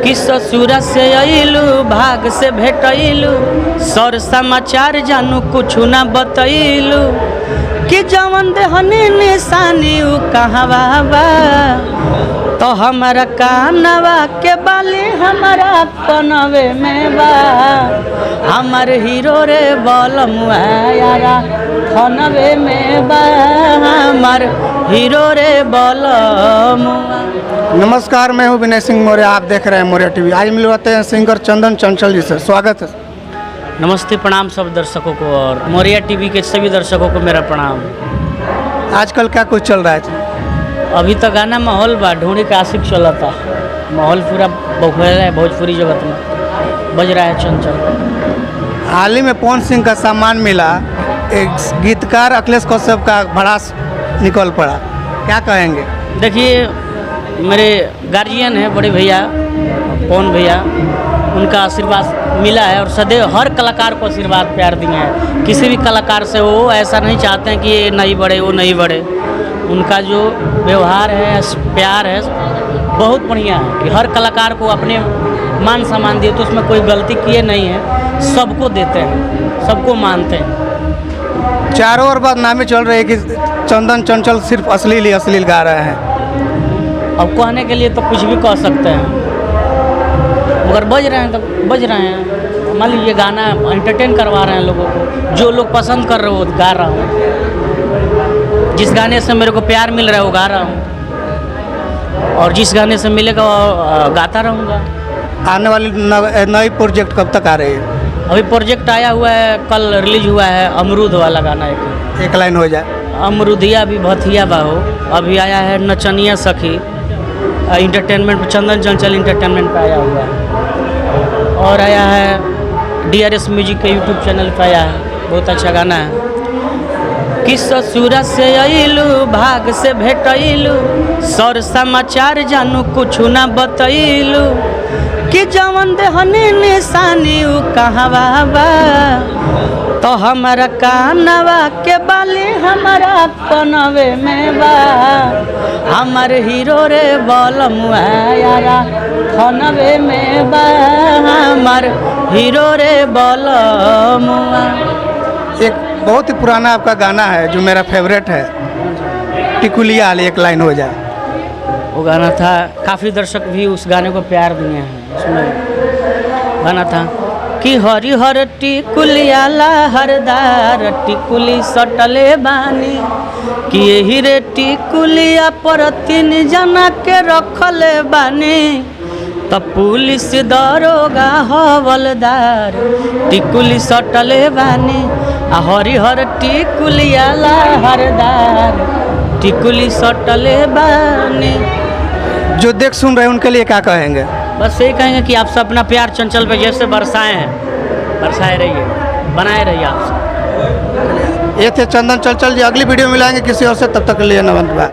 कि ससुरा से अइलू भाग से भेटैलू सर समाचार जानू कुछ ना बतैलू कि जवन देहनी निशानी उ कहवा बा तो हमारा कानवा के बाली हमारा कनवे में बा हमार हीरो रे बलमुआ यारा खनवे में बा हमार हीरो रे बलमुआ। नमस्कार, मैं हूं विनय सिंह मौर्य। आप देख रहे हैं मौर्य टीवी। आज मिलवाते हैं सिंगर चंदन चंचल जी से। स्वागत है। नमस्ते, प्रणाम सब दर्शकों को और मौर्य टीवी के सभी दर्शकों को मेरा प्रणाम। आजकल क्या कुछ चल रहा है? अभी तो गाना माहौल बा ढूंढी का आशिक चलता, माहौल पूरा बखल है भोजपुरी जगत में, बज रहा है चंचल। हाल ही में पवन सिंह का सम्मान मिला, एक गीतकार अखिलेश कश्यप का भड़ास निकल पड़ा, क्या कहेंगे? देखिए, मेरे गार्जियन है बड़े भैया पवन भैया, उनका आशीर्वाद मिला है और सदैव हर कलाकार को आशीर्वाद प्यार दिए हैं। किसी भी कलाकार से वो ऐसा नहीं चाहते हैं कि ये नहीं बढ़े वो नहीं बढ़े। उनका जो व्यवहार है प्यार है बहुत बढ़िया है कि हर कलाकार को अपने मान सम्मान दिए, तो उसमें कोई गलती किए नहीं है, सबको देते हैं, सबको मानते हैं। चारों ओर बदनामी चल रही है कि चंदन चंचल सिर्फ अश्लील ही अश्लील गा रहे हैं। अब कहने के लिए तो कुछ भी कह सकते हैं, मगर बज रहे हैं तो बज रहे हैं। मान लीजिए गाना एंटरटेन करवा रहे हैं लोगों को, जो लोग पसंद कर रहे हो गा रहा हूँ। जिस गाने से मेरे को प्यार मिल रहा है वो गा रहा हूँ, और जिस गाने से मिलेगा वो गाता रहूँगा। आने वाली नई प्रोजेक्ट कब तक आ रही है? अभी प्रोजेक्ट आया हुआ है, कल रिलीज हुआ है, अमरूद वाला गाना। एक लाइन हो जाए। अमरूदिया भी भथिया बाहो। अभी आया है नचनिया सखी, इंटरटेनमेंट पर, चंदन चंचल इंटरटेनमेंट पर आया हुआ है। और आया है DRS म्यूजिक के यूट्यूब चैनल पर आया है, बहुत अच्छा गाना है। कि ससुरा से अइलू भाग से भेटैलू सर समाचार जानू कुछ ना बतैलू कि जवन देहनी निशानी उ कहवा बा तो हमारा कानवा के बाली हमारा कनवे में बा हमार हीरो रे बलमुआ यारा खनवे में बा हमार हीरो रे बलमुआ। एक बहुत ही पुराना आपका गाना है जो मेरा फेवरेट है, टिकुलिया वाली, एक लाइन हो जाए। वो गाना था, काफ़ी दर्शक भी उस गाने को प्यार दिए हैं। उसमें गाना था कि हरी हर टिकुलिया लहरदार टिकुली सटले बानी कि यही रे टिकुलिया पर 3 जना के रखले बानी तो पुलिस दरोगा हवलदार टिकुली सटले बानी आ हरिहर टिकुलिया लहरदार टिकुली सटले बानी। जो देख सुन रहे हैं उनके लिए क्या कहेंगे? बस यही कहेंगे कि आप सब अपना प्यार चंचल पे जैसे बरसाए हैं बरसाए रहिए, बनाए रहिए आप सब। ये थे चंदन चंचल जी। अगली वीडियो मिलाएंगे किसी और से, तब तक के लिए नमस्कार।